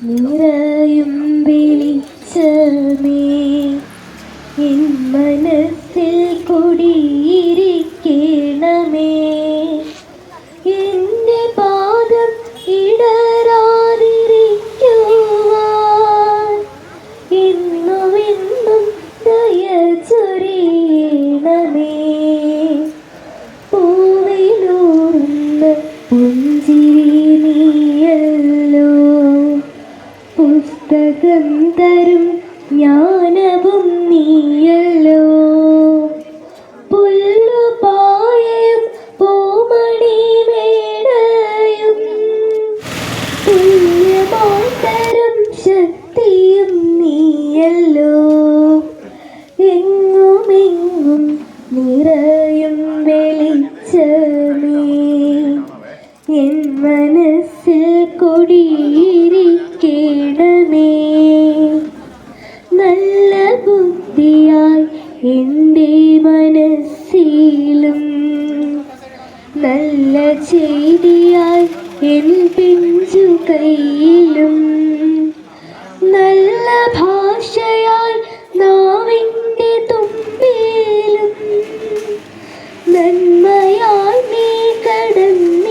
നിറയും വെളിച്ചമേ എൻ മനസ്സിൽ കുടിയിരിക്കണമേ. എൻ്റെ പാദം ഇടരാതിരിക്കുവാൻ എന്നുമെന്നും ദയ ചൊരിയണമേ. പൂവിലൂറുന്ന പുഞ്ചിരി നീയല്ലോ, പുസ്തകം തരും ജ്ഞാനവും നീയല്ലോ. പുല്ലുപായയും പൂമണി മേടയും തുല്യമായി തരും ശക്തിയും നീയല്ലോ. എങ്ങുമെങ്ങും നിറയും വെളിച്ചമേ എൻ മനസ്സിൽ കുടിയിരിക്കണമേ. നല്ല ബുദ്ധിയായി എൻ്റെ മനസ്സിലും നല്ല ചെയ്തിയായി എൻ പിഞ്ചു കൈയിലും നല്ല ഭാഷയായി നാവിൻ്റെ തുമ്പിലും നന്മയായി നീ കടന്നിരിക്കണമേ.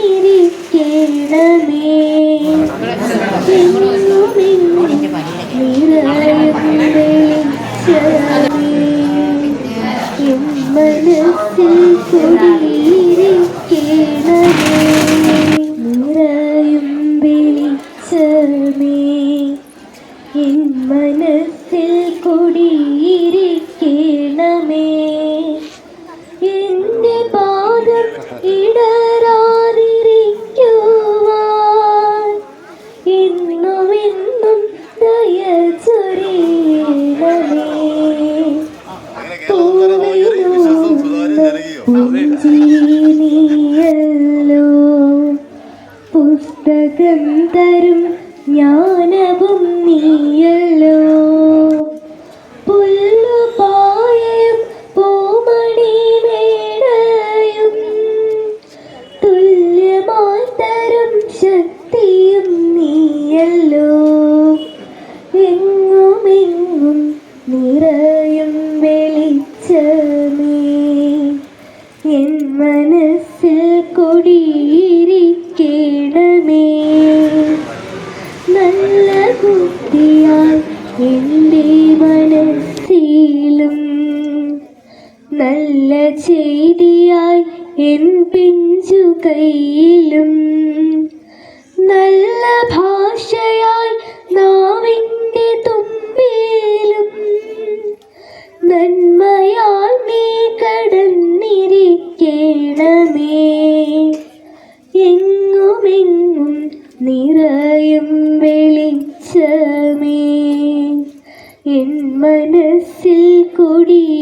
മനസ്സിൽ കുടിയിരിക്കണമേ. നിറയും വെളിച്ചമേ എൻ മനസ്സിൽ കുടിയിരിക്കണമേ. എൻ്റെ പാദം ഇടരാതിരിക്കുവാൻ എന്നുമെന്നും ദയ ചൊരിയണമേ. പുഞ്ചിരി നീയല്ലോ, പുസ്തകം തരും ജ്ഞാനവും നീയല്ലോ. പുല്ലുപായയും പൂമണി മേടയും തുല്യമായി തരും ശക്തിയും നീയല്ലോ. എങ്ങുമെങ്ങും നിറയും വെളിച്ചമേ എൻ മനസ്സിൽ കുടിയിരിക്കണമേ. നല്ല ബുദ്ധിയായി എൻ്റെ മനസ്സിലും നല്ല ചെയ്തിയായി എൻ പിഞ്ചു കൈയിലും നല്ല ഭാഷയായി നാവിൻ്റെ തുമ്പിലും നന്മയാൽ നീ കടന്നിരിക്കണമേ. എങ്ങുമെങ്ങും നിറയും വെളിച്ചമേ എൻ മനസ്സിൽ കുടിയിരിക്കണമേ.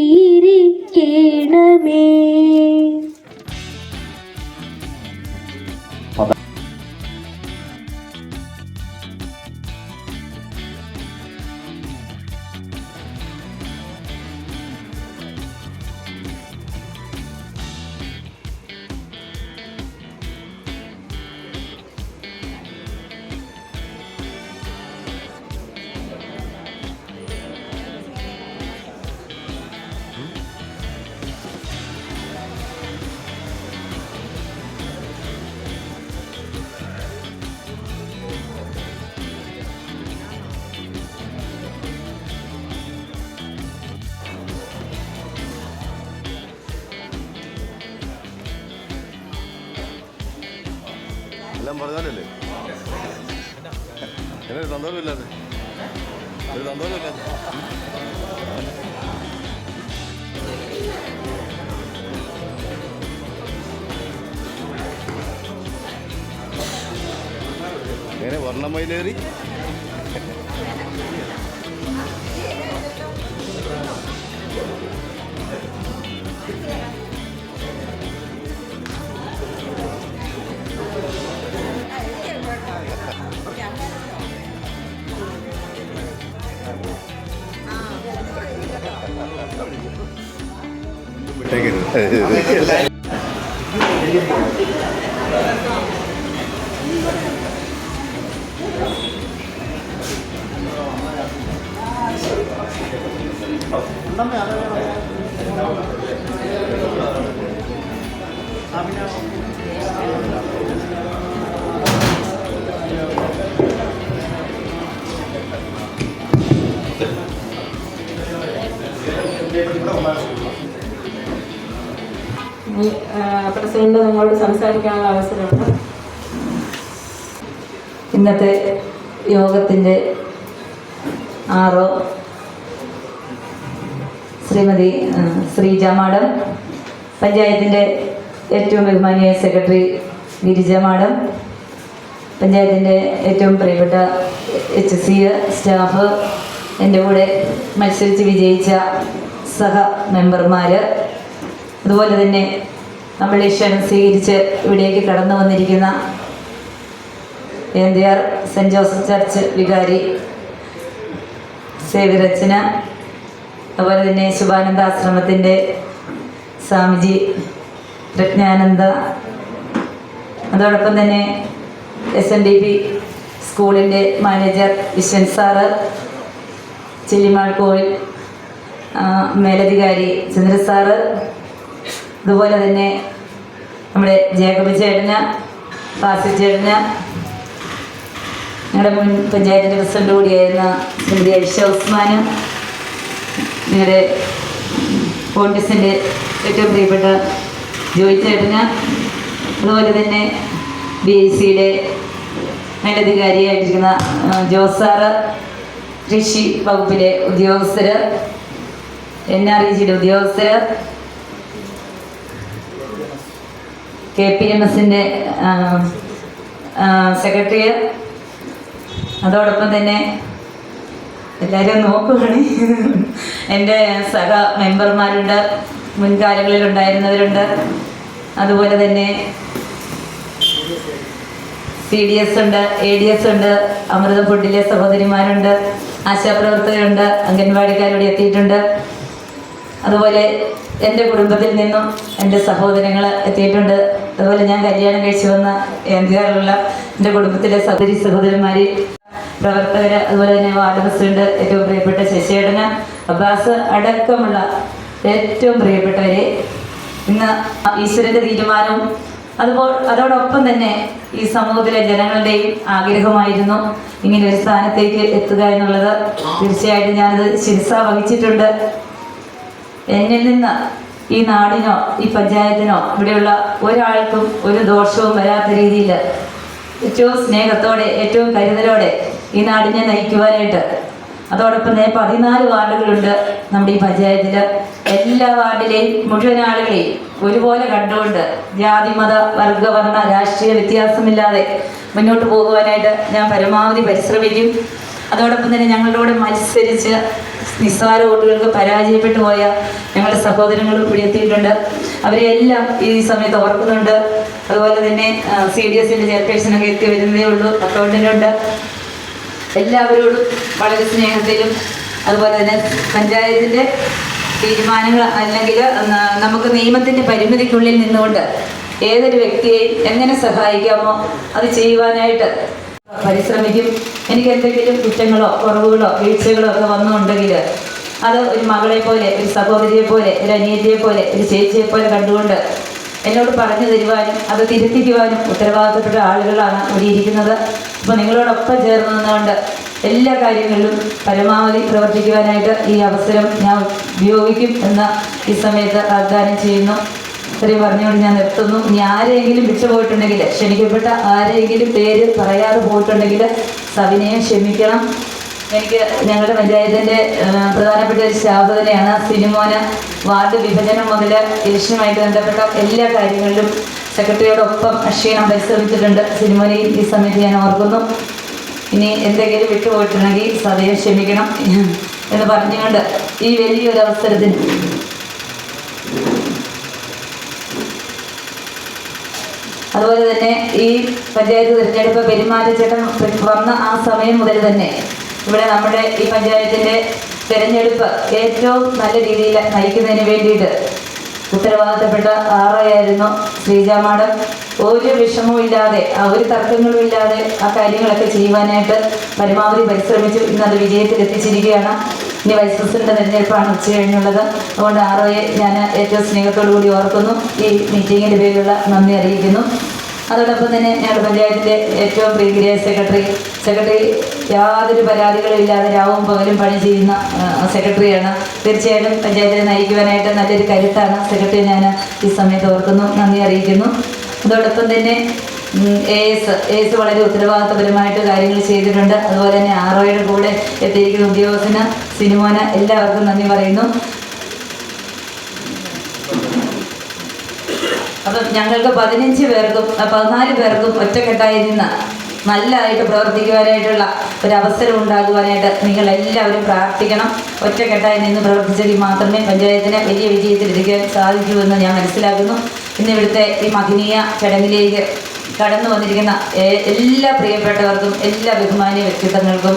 എല്ലാം പറഞ്ഞാലല്ലേ എന്നൊരു സന്തോഷമില്ലാതെ ഒരു സന്തോഷമില്ലാതെ ഇങ്ങനെ വർണ്ണമയിലേറി വിട്ടേക്കരുത്. പ്രസിഡന്റ് നിങ്ങളോട് സംസാരിക്കാനുള്ള അവസരമുണ്ട്. ഇന്നത്തെ യോഗത്തിൻ്റെ ശ്രീമതി ശ്രീജ മാഡം, പഞ്ചായത്തിൻ്റെ ഏറ്റവും ബഹുമാനിയായ സെക്രട്ടറി ഗിരിജ മാഡം, പഞ്ചായത്തിൻ്റെ ഏറ്റവും പ്രിയപ്പെട്ട HC സ്റ്റാഫ്, എൻ്റെ കൂടെ മത്സരിച്ച് വിജയിച്ച സഹ മെമ്പർമാർ, അതുപോലെ തന്നെ നമ്മളെ ക്ഷണം സ്വീകരിച്ച് ഇവിടേക്ക് കടന്നു വന്നിരിക്കുന്ന NDR സെൻറ്റ് ജോസഫ് ചർച്ച് വികാരി സേവിറച്ചന, അതുപോലെ തന്നെ ശുഭാനന്ദ ആശ്രമത്തിൻ്റെ സ്വാമിജി പ്രജ്ഞാനന്ദ, അതോടൊപ്പം തന്നെ SNDP സ്കൂളിൻ്റെ മാനേജർ വിശ്വൻ സാറ്, ചില്ലിമാൾ കോവിൽ മേലധികാരി ചന്ദ്ര സാറ്, അതുപോലെ തന്നെ നമ്മുടെ ജേക്കബ് ചേട്ടന്, ഫാസിൽ ചേട്ടന്, ഞങ്ങളുടെ മുൻ പഞ്ചായത്തിൻ്റെ പ്രസിഡന്റ് കൂടിയായിരുന്ന ശ്രീമതി ഐഷ ഉസ്മാനും, ഞങ്ങളുടെ പോണ്ടിസിൻ്റെ ഏറ്റവും പ്രിയപ്പെട്ട ജോയി ചേട്ടന്, അതുപോലെ തന്നെ BICയുടെ മേലധികാരിയായിട്ടിരിക്കുന്ന ജോസാറ്, കൃഷി വകുപ്പിലെ ഉദ്യോഗസ്ഥർ, NREGയുടെ ഉദ്യോഗസ്ഥർ, KPMSൻ്റെ സെക്രട്ടറി, അതോടൊപ്പം തന്നെ എല്ലാവരും നോക്കുകയാണ്, എൻ്റെ സഹ മെമ്പർമാരുണ്ട്, മുൻകാലങ്ങളിലുണ്ടായിരുന്നവരുണ്ട്, അതുപോലെ തന്നെ CDS ഉണ്ട്, ADS ഉണ്ട്, അമൃത ഫുഡിലെ സഹോദരിമാരുണ്ട്, ആശാപ്രവർത്തകരുണ്ട്, അംഗൻവാടിക്കാരിവിടെ എത്തിയിട്ടുണ്ട്, അതുപോലെ എൻ്റെ കുടുംബത്തിൽ നിന്നും എൻ്റെ സഹോദരങ്ങൾ എത്തിയിട്ടുണ്ട്, അതുപോലെ ഞാൻ കല്യാണം കഴിച്ചു വന്ന NDRലുള്ള എൻ്റെ കുടുംബത്തിലെ സഹോദരന്മാർ, പ്രവർത്തകർ, അതുപോലെ തന്നെ വാർഡ് പ്രസിഡന്റ് ഏറ്റവും പ്രിയപ്പെട്ട ശശിയേടന, അബ്ബാസ് അടക്കമുള്ള ഏറ്റവും പ്രിയപ്പെട്ടവരെ, ഇന്ന് ഈശ്വരൻ്റെ തീരുമാനവും അതോടൊപ്പം തന്നെ ഈ സമൂഹത്തിലെ ജനങ്ങളുടെയും ആഗ്രഹമായിരുന്നു ഇങ്ങനെ ഒരു സ്ഥാനത്തേക്ക് എത്തുക എന്നുള്ളത്. തീർച്ചയായിട്ടും ഞാനത് ശിരസ വഹിച്ചിട്ടുണ്ട്. എന്നിൽ നിന്ന് ഈ നാടിനോ ഈ പഞ്ചായത്തിനോ ഇവിടെയുള്ള ഒരാൾക്കും ഒരു ദോഷവും വരാത്ത രീതിയിൽ ഏറ്റവും സ്നേഹത്തോടെ ഏറ്റവും കരുതലോടെ ഈ നാടിനെ നയിക്കുവാനായിട്ട്, അതോടൊപ്പം തന്നെ 14 വാർഡുകളുണ്ട് നമ്മുടെ ഈ പഞ്ചായത്തിൽ. എല്ലാ വാർഡിലെയും മുഴുവൻ ആളുകളെയും ഒരുപോലെ കണ്ടുകൊണ്ട് ജാതി മത വർഗ വർണ്ണ രാഷ്ട്രീയ വ്യത്യാസമില്ലാതെ മുന്നോട്ട് പോകുവാനായിട്ട് ഞാൻ പരമാവധി പരിശ്രമിക്കും. അതോടൊപ്പം തന്നെ ഞങ്ങളുടെ കൂടെ മത്സരിച്ച് നിസ്സാര വോട്ടുകൾക്ക് പരാജയപ്പെട്ടു പോയ ഞങ്ങളുടെ സഹോദരങ്ങളും ഇവിടെ എത്തിയിട്ടുണ്ട്. അവരെ എല്ലാം ഈ സമയത്ത് ഓർക്കുന്നുണ്ട്. അതുപോലെ തന്നെ CDSൻ്റെ ചെയർപേഴ്സണൊക്കെ എത്തി വരുന്നതേ ഉള്ളൂ, അക്കൗണ്ടൻ്റുണ്ട്. എല്ലാവരോടും വളരെ സ്നേഹത്തിലും, അതുപോലെ തന്നെ പഞ്ചായത്തിൻ്റെ തീരുമാനങ്ങൾ അല്ലെങ്കിൽ നമുക്ക് നിയമത്തിൻ്റെ പരിമിതിക്കുള്ളിൽ നിന്നുകൊണ്ട് ഏതൊരു വ്യക്തിയെയും എങ്ങനെ സഹായിക്കാമോ അത് ചെയ്യുവാനായിട്ട് പരിശ്രമിക്കും. എനിക്ക് എന്തെങ്കിലും കുറ്റങ്ങളോ കുറവുകളോ വീഴ്ചകളോ ഒക്കെ വന്നുണ്ടെങ്കിൽ അത് ഒരു മകളെ പോലെ, ഒരു സഹോദരിയെ പോലെ, ഒരു അനിയത്തിയെ പോലെ, ഒരു ചേച്ചിയെ പോലെ കണ്ടുകൊണ്ട് എന്നോട് പറഞ്ഞു തരുവാനും അത് തിരുത്തിക്കുവാനും ഉത്തരവാദിത്തപ്പെട്ട ആളുകളാണ് ഇവിടെ ഇരിക്കുന്നത്. അപ്പോൾ നിങ്ങളോടൊപ്പം ചേർന്ന് നിന്നുകൊണ്ട് എല്ലാ കാര്യങ്ങളിലും പരമാവധി പ്രവർത്തിക്കുവാനായിട്ട് ഈ അവസരം ഞാൻ ഉപയോഗിക്കും എന്ന് ഈ സമയത്ത് വാഗ്ദാനം ചെയ്യുന്നു. ഇത്രയും പറഞ്ഞുകൊണ്ട് ഞാൻ നിർത്തുന്നു. ഇനി ആരെങ്കിലും വിട്ടുപോയിട്ടുണ്ടെങ്കിൽ, ക്ഷണിക്കപ്പെട്ട ആരെങ്കിലും പേര് പറയാതെ പോയിട്ടുണ്ടെങ്കിൽ സവിനയം ക്ഷമിക്കണം. എനിക്ക് ഞങ്ങളുടെ പഞ്ചായത്തിൻ്റെ പ്രധാനപ്പെട്ട ഒരു സ്റ്റാഫ് തന്നെയാണ് സിനിമോന്. വാർഡ് വിഭജനം മുതൽ ഇലക്ഷനുമായിട്ട് ബന്ധപ്പെട്ട എല്ലാ കാര്യങ്ങളിലും സെക്രട്ടറിയോടൊപ്പം അക്ഷീണം പരിശ്രമിച്ചിട്ടുണ്ട്. സിനിമോനെയും ഈ സമയത്ത് ഞാൻ ഓർക്കുന്നു. ഇനി എന്തെങ്കിലും വിട്ടുപോയിട്ടുണ്ടെങ്കിൽ സദയം ക്ഷമിക്കണം എന്ന് പറഞ്ഞുകൊണ്ട് ഈ വലിയൊരു അവസരത്തിന് അതുപോലെ തന്നെ ഈ പഞ്ചായത്ത് തിരഞ്ഞെടുപ്പ് പെരുമാറ്റച്ചട്ടം വന്ന ആ സമയം മുതൽ തന്നെ ഇവിടെ നമ്മുടെ ഈ പഞ്ചായത്തിൻ്റെ തിരഞ്ഞെടുപ്പ് ഏറ്റവും നല്ല രീതിയിൽ നയിക്കുന്നതിന് വേണ്ടിയിട്ട് ഉത്തരവാദിത്തപ്പെട്ട ആറായിരുന്നു ശ്രീജ മാഡം. ഒരു വിഷമവും ഇല്ലാതെ, ഒരു തർക്കങ്ങളും ഇല്ലാതെ ആ കാര്യങ്ങളൊക്കെ ചെയ്യുവാനായിട്ട് പരമാവധി പരിശ്രമിച്ചു. ഇന്നത് വിജയത്തിൽ എത്തിച്ചിരിക്കുകയാണ്. ഇനി വൈസ് പ്രസിഡന്റ് തിരഞ്ഞെടുപ്പാണ് ഉച്ച കഴിഞ്ഞുള്ളത്. അതുകൊണ്ട് ആറോയെ ഞാൻ ഏറ്റവും സ്നേഹത്തോടു കൂടി ഓർക്കുന്നു. ഈ മീറ്റിങ്ങിൻ്റെ പേരിലുള്ള നന്ദി അറിയിക്കുന്നു. അതോടൊപ്പം തന്നെ ഞങ്ങളുടെ പഞ്ചായത്തിൻ്റെ ഏറ്റവും പ്രിയങ്കരായ സെക്രട്ടറി യാതൊരു പരാതികളും ഇല്ലാതെ രാവും പകലും പണി ചെയ്യുന്ന സെക്രട്ടറിയാണ്. തീർച്ചയായിട്ടും പഞ്ചായത്തിനെ നയിക്കുവാനായിട്ട് നല്ലൊരു കരുത്താണ് സെക്രട്ടറി ഞാൻ ഈ സമയത്ത് ഓർക്കുന്നു, നന്ദി അറിയിക്കുന്നു. അതോടൊപ്പം തന്നെ AS വളരെ ഉത്തരവാദിത്തപരമായിട്ട് കാര്യങ്ങൾ ചെയ്തിട്ടുണ്ട്. അതുപോലെ തന്നെ ആറോയുടെ കൂടെ എത്തിയിരിക്കുന്ന ഉദ്യോഗസ്ഥന് സിനിമോന് എല്ലാവർക്കും നന്ദി പറയുന്നു. അപ്പം ഞങ്ങൾക്ക് 14 പേർക്കും ഒറ്റക്കെട്ടായി നിന്ന് നല്ലതായിട്ട് പ്രവർത്തിക്കുവാനായിട്ടുള്ള ഒരവസരം ഉണ്ടാകുവാനായിട്ട് നിങ്ങളെല്ലാവരും പ്രാർത്ഥിക്കണം. ഒറ്റക്കെട്ടായി നിന്ന് പ്രവർത്തിച്ചെങ്കിൽ മാത്രമേ പഞ്ചായത്തിനെ വലിയ വിജയത്തിലെത്തിക്കാൻ സാധിക്കൂ എന്ന് ഞാൻ മനസ്സിലാക്കുന്നു. ഇന്നിവിടുത്തെ ഈ മഹനീയ ചടങ്ങിലേക്ക് കടന്നു വന്നിരിക്കുന്ന എല്ലാ പ്രിയപ്പെട്ടവർക്കും എല്ലാ ബഹുമാന്യ വ്യക്തിത്വങ്ങൾക്കും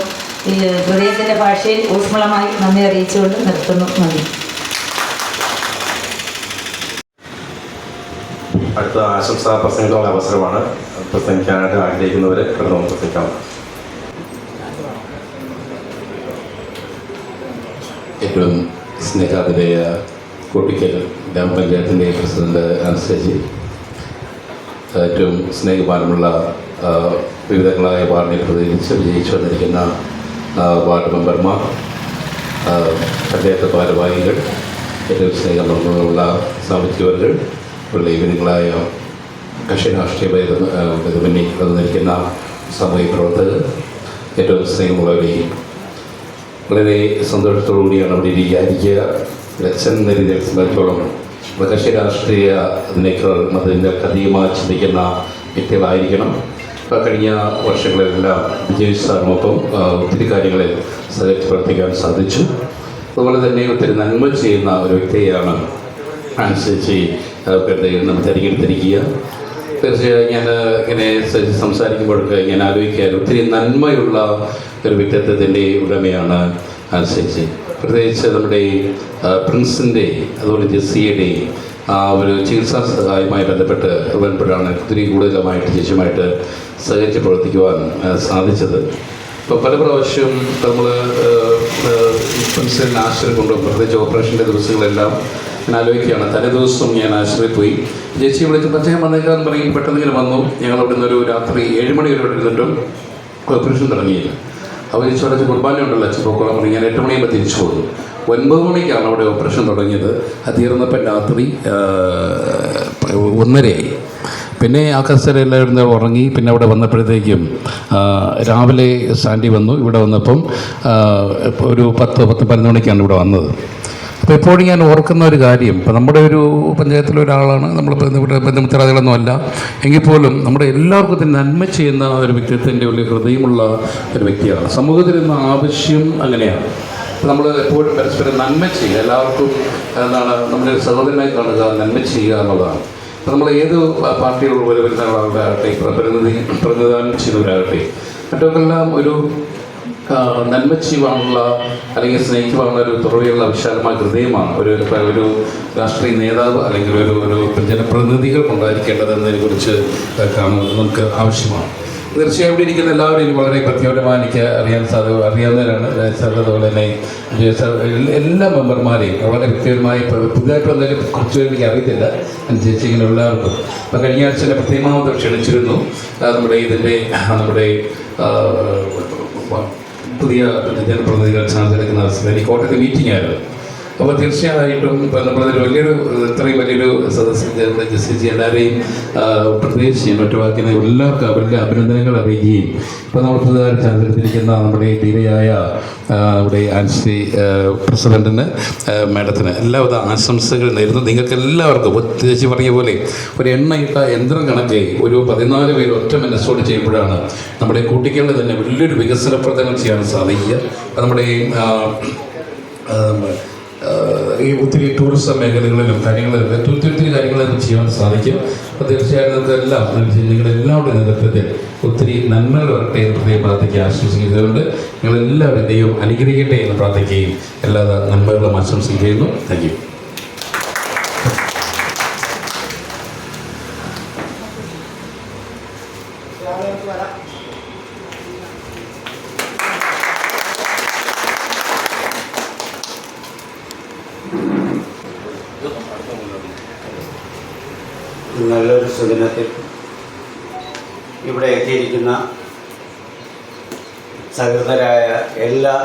ഈ ഹൃദയത്തിൻ്റെ ഭാഷയിൽ ഊഷ്മളമായി നന്ദി അറിയിച്ചുകൊണ്ട് നിർത്തുന്നു. നന്ദി. അടുത്ത ആശംസാ പ്രസംഗത്തിനുള്ള അവസരമാണ്. പ്രസംഗിക്കാനായിട്ട് ആഗ്രഹിക്കുന്നവരെ കടന്നു പ്രസംഗിക്കാം. ഏറ്റവും സ്നേഹാതിരയ കോട്ടിക്കൽ ഗ്രാമപഞ്ചായത്തിൻ്റെ പ്രസിഡന്റ് അനുസരിച്ച് ഏറ്റവും സ്നേഹപാനമുള്ള വിവിധങ്ങളായ വാർഡിനെ പ്രതിനിധിച്ച് വിജയിച്ചു വന്നിരിക്കുന്ന വാർഡ് മെമ്പർമാർ, പഞ്ചായത്ത് ഭാരവാഹികൾ, ഏറ്റവും സ്നേഹമുള്ള സാമ്പത്തിക വർഗ്ഗങ്ങൾ, വിവിധങ്ങളായ കക്ഷി രാഷ്ട്രീയ ഭേദമന്യേ വന്നിരിക്കുന്ന സാമൂഹിക പ്രവർത്തകർ, ഏറ്റവും സ്നേഹമുള്ളവരെയും വളരെ സന്തോഷത്തോടു കൂടിയാണ് അവിടെ ഇരിക്കുക. ലക്ഷം രീതിയിൽ സംബന്ധിച്ചോളം കക്ഷി രാഷ്ട്രീയ അതിനേക്കാൾ അതിൻ്റെ അധികമായി ചിന്തിക്കുന്ന വ്യക്തികളായിരിക്കണം. കഴിഞ്ഞ വർഷങ്ങളിലെല്ലാം വിജയ് സാറിനൊപ്പം ഒത്തിരി കാര്യങ്ങളിൽ സഹകരിച്ച് പ്രവർത്തിക്കാൻ സാധിച്ചു. അതുപോലെ തന്നെ ഒത്തിരി നന്മ ചെയ്യുന്ന ഒരു വ്യക്തിയാണ് അനുസരിച്ച് നമ്മൾ തിരഞ്ഞെടുത്തിരിക്കുക. തീർച്ചയായും ഞാൻ ഇങ്ങനെ സംസാരിക്കുമ്പോഴൊക്കെ ഞാൻ ആലോചിക്കാൻ ഒത്തിരി നന്മയുള്ള ഒരു വ്യക്തിത്വത്തിൻ്റെ ഉടമയാണ് അനുസരിച്ച്. പ്രത്യേകിച്ച് നമ്മുടെ പ്രിൻസിൻ്റെ അതുപോലെ ജെസ്സിയുടെ ഒരു ചികിത്സാ സഹായവുമായി ബന്ധപ്പെട്ട് വരുമ്പോഴാണ് ഒത്തിരി കൂടുതലുമായിട്ട് ചേച്ചിയുമായിട്ട് സഹകരിച്ച് പ്രവർത്തിക്കുവാൻ സാധിച്ചത്. ഇപ്പോൾ പല പ്രാവശ്യം നമ്മൾ പ്രിൻസിനെ ആശുപത്രി കൊണ്ടുപോകും. പ്രത്യേകിച്ച് ഓപ്പറേഷൻ്റെ ദിവസങ്ങളെല്ലാം ഞാൻ ആലോചിക്കുകയാണ്. തലേ ദിവസം ഞാൻ ആശുപത്രിയിൽ പോയി ചേച്ചിയെ വിളിച്ച് പച്ചയം വന്നേക്കാന്ന് പറയും. പെട്ടെന്ന് ഇങ്ങനെ വന്നു. ഞങ്ങൾ അവിടെ നിന്നൊരു രാത്രി 7 മണി വരെ ഇരുന്നിട്ടും ഓപ്പറേഷൻ തുടങ്ങിയില്ല. അവർ ചേച്ചി അടച്ച് കുർബാന ഉണ്ടല്ലോ അച്ഛൻ പോക്കോളാൻ പറയും. ഞാൻ 8 മണിയാകുമ്പോൾ തിരിച്ചു പോകുന്നു. 9 മണിക്കാണ് അവിടെ ഓപ്പറേഷൻ തുടങ്ങിയത്. അത് തീർന്നപ്പോൾ രാത്രി 1:30 പിന്നെ ആ കസേരയെല്ലാം ഉറങ്ങി. പിന്നെ അവിടെ വന്നപ്പോഴത്തേക്കും രാവിലെ സാൻഡി വന്നു. ഇവിടെ വന്നപ്പം ഒരു 10-11 മണിക്കാണ് ഇവിടെ വന്നത്. അപ്പോൾ എപ്പോഴും ഞാൻ ഓർക്കുന്ന ഒരു കാര്യം, ഇപ്പോൾ നമ്മുടെ ഒരു പഞ്ചായത്തിലെ ഒരാളാണ്, നമ്മൾ ഇവിടെ ബന്ധുമിത്രാദികളൊന്നും അല്ല എങ്കിൽ പോലും നമ്മുടെ എല്ലാവർക്കും തന്നെ നന്മ ചെയ്യുന്ന ഒരു വ്യക്തിത്വത്തിൻ്റെ ഒരു ഹൃദയമുള്ള ഒരു വ്യക്തിയാണ്. സമൂഹത്തിൽ നിന്ന് ആവശ്യം അങ്ങനെയാണ്. നമ്മൾ എപ്പോഴും പരസ്പരം നന്മ ചെയ്യുക, എല്ലാവർക്കും എന്താണ് നമ്മുടെ സഹോദരനായി കാണുക, നന്മ ചെയ്യുക എന്നുള്ളതാണ്. അപ്പോൾ നമ്മൾ ഏത് പാർട്ടികൾ വരുന്ന ആളാകട്ടെ, പ്രതിനിധാനം ചെയ്യുന്നവരാകട്ടെ, മറ്റൊക്കെല്ലാം ഒരു നന്മ ചെയ്യുവാനുള്ള അല്ലെങ്കിൽ സ്നേഹിക്കുവാനുള്ള ഒരു തുറവിയുള്ള വിശാലമായ ഹൃദയമാണ് ഒരു രാഷ്ട്രീയ നേതാവ് അല്ലെങ്കിൽ ഒരു ജനപ്രതിനിധികൾ ഉണ്ടായിരിക്കേണ്ടതെന്നതിനെക്കുറിച്ച് നമുക്ക് ആവശ്യമാണ്. തീർച്ചയായും ഇവിടെ ഇരിക്കുന്ന എല്ലാവരും വളരെ പ്രത്യേകമായി എനിക്ക് അറിയാവുന്നവരാണ്. അതുപോലെ തന്നെ എല്ലാ മെമ്പർമാരെയും വളരെ വ്യക്തിപരമായി പുതുതായിട്ട് വന്നതിനെ കുറിച്ച് എനിക്ക് അറിയത്തില്ല. അനുസരിച്ച് ഇങ്ങനെ എല്ലാവർക്കും അപ്പം കഴിഞ്ഞ ആഴ്ച തന്നെ പ്രത്യേകമാവത് ക്ഷണിച്ചിരുന്നു. നമ്മുടെ പുതിയ ജനപ്രതിനിധികൾ ചാർജെടുക്കുന്ന അവസ്ഥ കോട്ടയത്ത് മീറ്റിംഗ് ആയിരുന്നു. അപ്പോൾ തീർച്ചയായിട്ടും ഇപ്പം നമ്മളതിൽ ഇത്രയും വലിയൊരു സദസ്സിൽ ജസ്റ്റിസ് എല്ലാവരെയും പ്രത്യേകിച്ച് മറ്റുവാക്കുന്ന എല്ലാവർക്കും അവരുടെ അഭിനന്ദനങ്ങൾ അറിയിക്കുകയും ഇപ്പോൾ നമ്മൾ പുതുതായി ചാർജെടുത്തിരിക്കുന്ന നമ്മുടെ ധീരയായ നമ്മുടെ ആൻസി പ്രസിഡൻറ്റിന് മാഡത്തിന് എല്ലാവിധ ആശംസകൾ നേരുന്നു. നിങ്ങൾക്ക് എല്ലാവർക്കും ചേച്ചി പറഞ്ഞ പോലെ ഒരു എണ്ണയിട്ട യന്ത്രം കണക്കെ ഒരു 14 പേര് ഒറ്റ മനസ്സോട് ചെയ്യുമ്പോഴാണ് നമ്മുടെ കുട്ടികളുടെ തന്നെ വലിയൊരു വികസന പ്രവർത്തനം ചെയ്യാൻ സാധിക്കുക. നമ്മുടെ ഈ ഒത്തിരി ടൂറിസം മേഖലകളിലും ഒത്തിരി കാര്യങ്ങളും ചെയ്യാൻ സാധിക്കും. അപ്പോൾ തീർച്ചയായും നമുക്കെല്ലാം നിങ്ങളുടെ എല്ലാവരുടെ നേതൃത്വത്തിൽ ഒത്തിരി നന്മകൾ വരട്ടെ എന്ന് പ്രത്യേകം പ്രാർത്ഥിക്കുക ആശംസിക്കുന്നതുകൊണ്ട് നിങ്ങളെല്ലാവരും ദൈവം അനുഗ്രഹിക്കട്ടെ എന്ന് പ്രാർത്ഥിക്കുകയും എല്ലാ നന്മകളും ആശംസിക്കുന്നു. Thank you. നല്ലൊരു സുദിനത്തിൽ ഇവിടെ എത്തിയിരിക്കുന്ന സഹൃദരായ എല്ലാ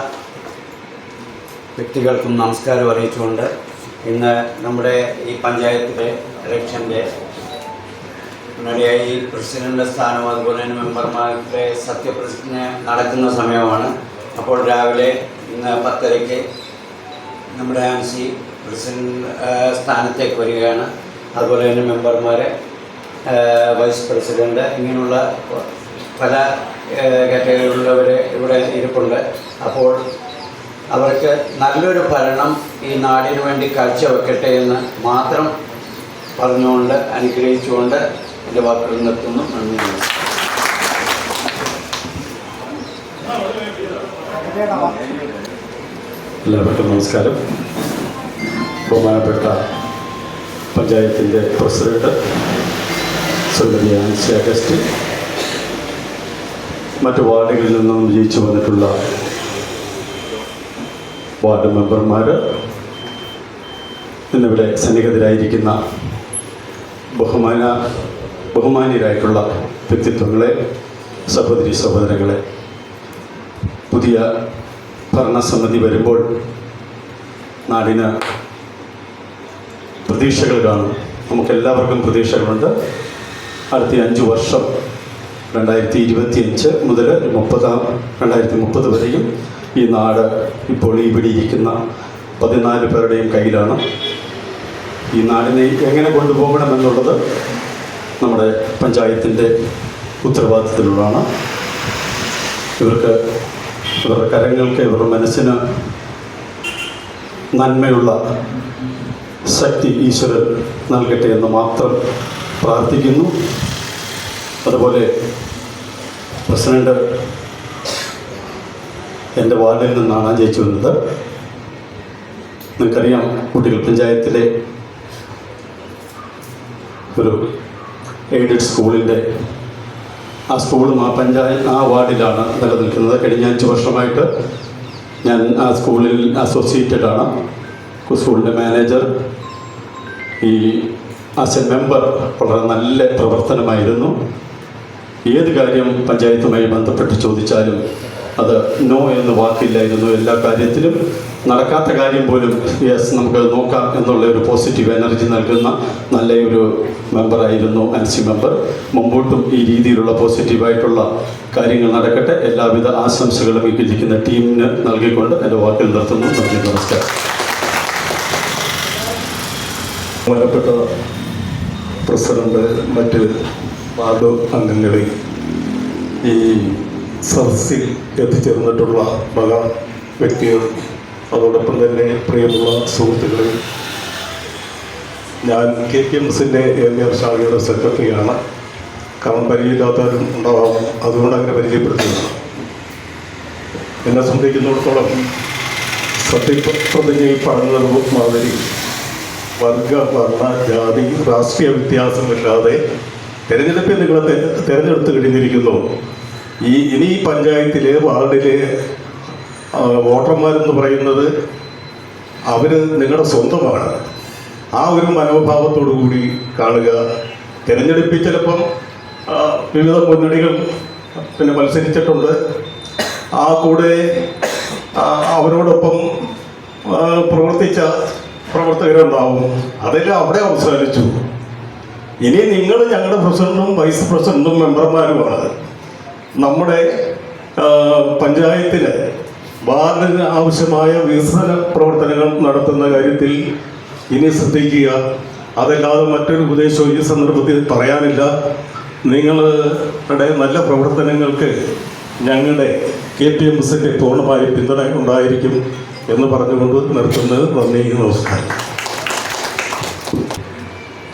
വ്യക്തികൾക്കും നമസ്കാരം അറിയിച്ചുകൊണ്ട് ഇന്ന് നമ്മുടെ ഈ പഞ്ചായത്തിലെ ഇലക്ഷൻ്റെ മുന്നോടിയായി പ്രസിഡൻ്റ് സ്ഥാനം അതുപോലെ തന്നെ മെമ്പർമാരുടെ സത്യപ്രതിജ്ഞ നടക്കുന്ന സമയമാണ്. അപ്പോൾ രാവിലെ ഇന്ന് 10:30 നമ്മുടെ ആൻസി പ്രസിഡന്റ് സ്ഥാനത്തേക്ക് വരികയാണ്. അതുപോലെ തന്നെ മെമ്പർമാരെ, വൈസ് പ്രസിഡന്റ്, ഇങ്ങനെയുള്ള പല കാറ്റഗറിയിലുള്ളവർ ഇവിടെ ഇരിപ്പുണ്ട്. അപ്പോൾ അവർക്ക് നല്ലൊരു ഭരണം ഈ നാടിനു വേണ്ടി കാഴ്ചവെക്കട്ടെ എന്ന് മാത്രം പറഞ്ഞുകൊണ്ട് അനുഗ്രഹിച്ചുകൊണ്ട് എൻ്റെ വാക്കുകൾ നിർത്തുന്നു. നന്ദി. എല്ലാവർക്കും നമസ്കാരം. ബഹുമാനപ്പെട്ട പഞ്ചായത്തിൻ്റെ പ്രസിഡന്റ് ശ്രീമതി ആൻസി അഗസ്റ്റിൻ, മറ്റു വാർഡുകളിൽ നിന്നും വിജയിച്ചു വന്നിട്ടുള്ള വാർഡ് മെമ്പർമാർ, ഇന്നിവിടെ സന്നിഹിതരായിരിക്കുന്ന ബഹുമാന്യരായിട്ടുള്ള വ്യക്തിത്വങ്ങളെ, സഹോദരി സഹോദരങ്ങളെ, പുതിയ ഭരണസമിതി വരുമ്പോൾ നാടിന് പ്രതീക്ഷകൾ കാണും. നമുക്കെല്ലാവർക്കും പ്രതീക്ഷകളുണ്ട്. അടുത്ത 5 വർഷം 2025 മുതൽ 2030 വരെയും ഈ നാട് ഇപ്പോൾ ഇവിടെ ഇരിക്കുന്ന 14 പേരുടെയും കയ്യിലാണ്. ഈ നാടിനെ എങ്ങനെ കൊണ്ടുപോകണമെന്നുള്ളത് നമ്മുടെ പഞ്ചായത്തിൻ്റെ ഉത്തരവാദിത്തത്തിലുള്ളതാണ്. ഇവരുടെ കരങ്ങൾക്ക്, ഇവരുടെ മനസ്സിന് നന്മയുള്ള ശക്തി ഈശ്വരൻ നൽകട്ടെ എന്ന് മാത്രം പ്രാർത്ഥിക്കുന്നു. അതുപോലെ പ്രസിഡന്റ് എൻ്റെ വാർഡിൽ നിന്നാണ് ജയിച്ചു വന്നത്. നിങ്ങൾക്കറിയാം, കുട്ടികൾ പഞ്ചായത്തിലെ ഒരു എയ്ഡഡ് സ്കൂളിൻ്റെ ആ സ്കൂളും ആ വാർഡിലാണ് നിലനിൽക്കുന്നത്. കഴിഞ്ഞ 5 വർഷമായിട്ട് ഞാൻ ആ സ്കൂളിൽ അസോസിയേറ്റഡ് ആണ്. സ്കൂളിൻ്റെ മാനേജർ, ഈ ആസ് എ മെമ്പർ വളരെ നല്ല പ്രവർത്തനമായിരുന്നു. ഏത് കാര്യം പഞ്ചായത്തുമായി ബന്ധപ്പെട്ട് ചോദിച്ചാലും അത് നോ എന്ന് വാക്കില്ലായിരുന്നു. എല്ലാ കാര്യത്തിലും നടക്കാത്ത കാര്യം പോലും യെസ് നമുക്ക് നോക്കാം എന്നുള്ള ഒരു പോസിറ്റീവ് എനർജി നൽകുന്ന നല്ലൊരു മെമ്പറായിരുന്നു ആൻസി മെമ്പർ. മുമ്പോട്ടും ഈ രീതിയിലുള്ള പോസിറ്റീവായിട്ടുള്ള കാര്യങ്ങൾ നടക്കട്ടെ. എല്ലാവിധ ആശംസകളും ഇരിക്കുന്ന ടീമിന് നൽകിക്കൊണ്ട് എൻ്റെ വാക്കിൽ നിർത്തുന്നു. നന്ദി, നമസ്കാരം. ബഹുമാനപ്പെട്ട പ്രസിഡന്റ്, മറ്റ് വാർഡ് അംഗങ്ങളെ, ഈ സദസ്സിൽ എത്തിച്ചേർന്നിട്ടുള്ള മഹാ വ്യക്തികൾ, അതോടൊപ്പം തന്നെ പ്രിയമുള്ള സുഹൃത്തുക്കളെ, ഞാൻ KPMSൻ്റെ ഏരിയ ശാഖയുടെ സെക്രട്ടറിയാണ്. കാരണം പരിചയമില്ലാത്തവരും ഉണ്ടാവാം, അതുകൊണ്ട് അങ്ങനെ പരിചയപ്പെടുത്തുന്നതാണ്. എന്നെ സംബന്ധിക്കുന്നിടത്തോളം സത്യപ്രതിജ്ഞയിൽ പറഞ്ഞത് മാതിരി വർഗ, വർണ്ണ, ജാതി, രാഷ്ട്രീയ വ്യത്യാസമില്ലാതെ തിരഞ്ഞെടുപ്പിൽ നിങ്ങളെ തിരഞ്ഞെടുത്ത് കഴിഞ്ഞിരിക്കുന്നു. ഇനി ഈ പഞ്ചായത്തിലെ വാർഡിലെ വോട്ടർമാരെന്ന് പറയുന്നത് അവർ നിങ്ങളുടെ സ്വന്തമാണ്. ആ ഒരു മനോഭാവത്തോടു കൂടി കാണുക. തിരഞ്ഞെടുപ്പിൽ ചിലപ്പം വിവിധ മുന്നണികൾ മത്സരിച്ചിട്ടുണ്ട്. ആ കൂടെ അവരോടൊപ്പം പ്രവർത്തിച്ച പ്രവർത്തകരുണ്ടാവും. അതെല്ലാം അവിടെ അവസാനിച്ചു. ഇനി നിങ്ങൾ ഞങ്ങളുടെ പ്രസിഡന്റും വൈസ് പ്രസിഡന്റും മെമ്പർമാരുമാണ്. നമ്മുടെ പഞ്ചായത്തിന് വാർഡിന് ആവശ്യമായ വികസന പ്രവർത്തനങ്ങൾ നടത്തുന്ന കാര്യത്തിൽ ഇനി ശ്രദ്ധിക്കുക. അതല്ലാതെ മറ്റൊരു ഉപദേശവും ഈ സന്ദർഭത്തിൽ പറയാനില്ല. നിങ്ങളുടെ നല്ല പ്രവർത്തനങ്ങൾക്ക് ഞങ്ങളുടെ KPMSൻ്റെ പൂർണ്ണമായ പിന്തുണ ഉണ്ടായിരിക്കും എന്ന് പറഞ്ഞുകൊണ്ട് നിർത്തുന്നത്. നന്ദി, നമസ്കാരം.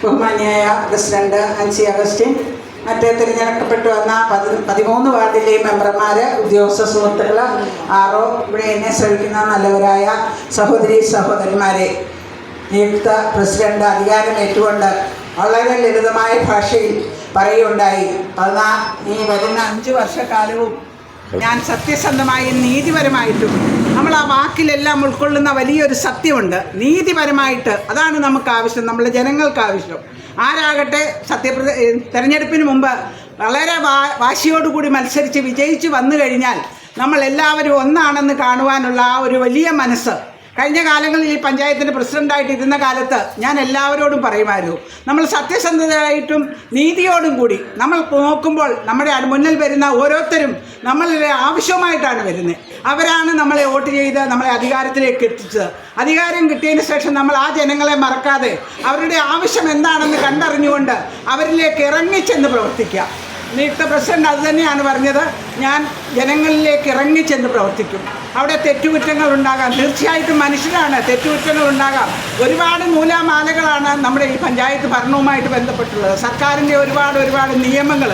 ബഹുമാന്യായ പ്രസിഡന്റ് ആൻസി അഗസ്റ്റിൻ, മറ്റ് തിരഞ്ഞെടുക്കപ്പെട്ടു വന്ന 13 വാർഡിലെ മെമ്പർമാർ, ഉദ്യോഗസ്ഥ സുഹൃത്തുക്കൾ, ആറോ ഇവിടെ എന്നെ ശ്രമിക്കുന്ന നല്ലവരായ സഹോദരി സഹോദരന്മാരെ, നിയുക്ത പ്രസിഡന്റ് അധികാരമേറ്റുകൊണ്ട് വളരെ ലളിതമായ ഭാഷയിൽ പറയുകയുണ്ടായി. ഈ വരുന്ന 5 വർഷക്കാലവും ഞാൻ സത്യസന്ധമായും നീതിപരമായിട്ടും, നമ്മൾ ആ വാക്കിലെല്ലാം ഉൾക്കൊള്ളുന്ന വലിയൊരു സത്യമുണ്ട്. നീതിപരമായിട്ട്, അതാണ് നമുക്ക് ആവശ്യം, നമ്മുടെ ജനങ്ങൾക്ക് ആവശ്യം. ആരാകട്ടെ തെരഞ്ഞെടുപ്പിന് മുമ്പ് വളരെ വാശിയോടുകൂടി മത്സരിച്ച് വിജയിച്ച് വന്നു കഴിഞ്ഞാൽ നമ്മളെല്ലാവരും ഒന്നാണെന്ന് കാണുവാനുള്ള ആ ഒരു വലിയ മനസ്സ് കഴിഞ്ഞ കാലങ്ങളിൽ ഈ പഞ്ചായത്തിൻ്റെ പ്രസിഡൻ്റായിട്ട് ഇരുന്ന കാലത്ത് ഞാൻ എല്ലാവരോടും പറയുമായിരുന്നു, നമ്മൾ സത്യസന്ധതയായിട്ടും നീതിയോടും കൂടി നമ്മൾ നോക്കുമ്പോൾ നമ്മുടെ മുന്നിൽ വരുന്ന ഓരോരുത്തരും നമ്മളുടെ ആവശ്യമായിട്ടാണ് വരുന്നത്. അവരാണ് നമ്മളെ വോട്ട് ചെയ്ത് നമ്മളെ അധികാരത്തിലേക്ക് എത്തിച്ചത്. അധികാരം കിട്ടിയതിന് ശേഷം നമ്മൾ ആ ജനങ്ങളെ മറക്കാതെ അവരുടെ ആവശ്യം എന്താണെന്ന് കണ്ടറിഞ്ഞുകൊണ്ട് അവരിലേക്ക് ഇറങ്ങിച്ചെന്ന് പ്രവർത്തിക്കുക. നിയുക്ത പ്രസിഡന്റ് അത് തന്നെയാണ് പറഞ്ഞത്, ഞാൻ ജനങ്ങളിലേക്ക് ഇറങ്ങിച്ചെന്ന് പ്രവർത്തിക്കും. അവിടെ തെറ്റുകുറ്റങ്ങൾ ഉണ്ടാകാം, തീർച്ചയായിട്ടും മനുഷ്യരാണ്, തെറ്റുകുറ്റങ്ങൾ ഉണ്ടാകാം. ഒരുപാട് നൂലാമാലകളാണ് നമ്മുടെ ഈ പഞ്ചായത്ത് ഭരണവുമായിട്ട് ബന്ധപ്പെട്ടുള്ളത്. സർക്കാരിൻ്റെ ഒരുപാട് നിയമങ്ങൾ,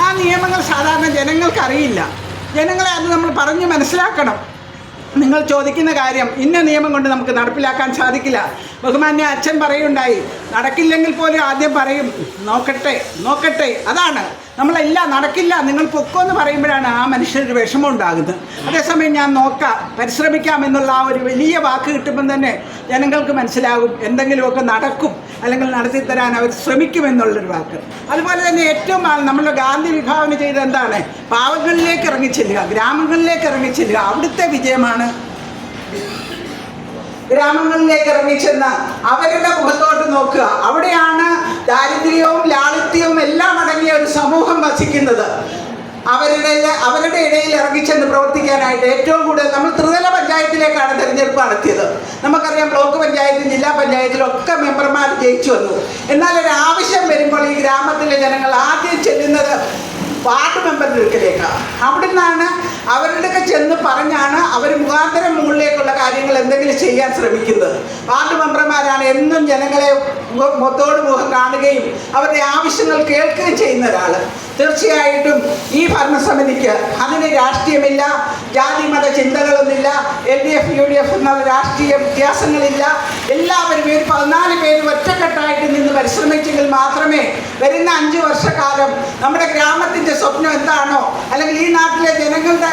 ആ നിയമങ്ങൾ സാധാരണ ജനങ്ങൾക്കറിയില്ല. ജനങ്ങളെ അത് നമ്മൾ പറഞ്ഞ് മനസ്സിലാക്കണം. നിങ്ങൾ ചോദിക്കുന്ന കാര്യം ഇന്ന നിയമം കൊണ്ട് നമുക്ക് നടപ്പിലാക്കാൻ സാധിക്കില്ല. ബഹുമാന്യ അച്ഛൻ പറയുണ്ടായി, നടക്കില്ലെങ്കിൽ പോലും ആദ്യം പറയും നോക്കട്ടെ. അതാണ് നമ്മളെല്ലാം നടക്കില്ല, നിങ്ങൾ പൊക്കോന്ന് പറയുമ്പോഴാണ് ആ മനുഷ്യനൊരു വിഷമം ഉണ്ടാകുന്നത്. അതേസമയം ഞാൻ പരിശ്രമിക്കാം എന്നുള്ള ആ ഒരു വലിയ വാക്ക് കിട്ടുമ്പം തന്നെ ജനങ്ങൾക്ക് മനസ്സിലാകും എന്തെങ്കിലുമൊക്കെ നടക്കും, അല്ലെങ്കിൽ നടത്തിത്തരാൻ അവർ ശ്രമിക്കുമെന്നുള്ളൊരു വാക്ക്. അതുപോലെ തന്നെ ഏറ്റവും നമ്മൾ ഗാന്ധി വിഭാവന ചെയ്ത് എന്താണ്, പാവങ്ങളിലേക്ക് ഇറങ്ങിച്ചെല്ലുക, ഗ്രാമങ്ങളിലേക്ക് ഇറങ്ങിച്ചെല്ലുക. അവിടുത്തെ വിജയമാണ്. ഗ്രാമങ്ങളിലേക്ക് ഇറങ്ങിച്ചെന്ന് അവരുടെ മുഖത്തോട്ട് നോക്കുക. അവിടെയാണ് ദാരിദ്ര്യവും ലാളിത്യവും എല്ലാം അടങ്ങിയ ഒരു സമൂഹം വസിക്കുന്നത്. അവരുടെ ഇടയിൽ ഇറങ്ങിച്ചെന്ന് പ്രവർത്തിക്കാനായിട്ട് ഏറ്റവും കൂടുതൽ നമ്മൾ ത്രിതല പഞ്ചായത്തിലേക്കാണ് തിരഞ്ഞെടുപ്പ് നടത്തിയത്. നമുക്കറിയാം, ബ്ലോക്ക് പഞ്ചായത്തും ജില്ലാ പഞ്ചായത്തിലും ഒക്കെ മെമ്പർമാർ ജയിച്ചു വന്നു. എന്നാൽ ഒരു ആവശ്യം വരുമ്പോൾ ഈ ഗ്രാമത്തിലെ ജനങ്ങൾ ആദ്യം ചെല്ലുന്നത് വാർഡ് മെമ്പറിൻ്റെ അടുക്കലേക്കാണ്. അവിടുന്നാണ് അവരുടെയൊക്കെ ചെന്ന് പറഞ്ഞാണ് അവർ മുഖാന്തരം മുകളിലേക്കുള്ള കാര്യങ്ങൾ എന്തെങ്കിലും ചെയ്യാൻ ശ്രമിക്കുന്നത്. വാർഡ് മെമ്പർമാരാണ് എന്നും ജനങ്ങളെ മുഖത്തോട് മുഖം കാണുകയും അവരുടെ ആവശ്യങ്ങൾ കേൾക്കുകയും ചെയ്യുന്ന ഒരാൾ. തീർച്ചയായിട്ടും ഈ ഭരണസമിതിക്ക് അതിന് രാഷ്ട്രീയമില്ല, ജാതി മത ചിന്തകളൊന്നുമില്ല, LDF UDF എന്നുള്ള രാഷ്ട്രീയ വ്യത്യാസങ്ങളില്ല. എല്ലാവരും 14 പേര് ഒറ്റക്കെട്ടായിട്ട് നിന്ന് പരിശ്രമിച്ചെങ്കിൽ മാത്രമേ വരുന്ന 5 വർഷക്കാലം നമ്മുടെ ഗ്രാമത്തിൻ്റെ സ്വപ്നം എന്താണോ, അല്ലെങ്കിൽ ഈ നാട്ടിലെ ജനങ്ങളുടെ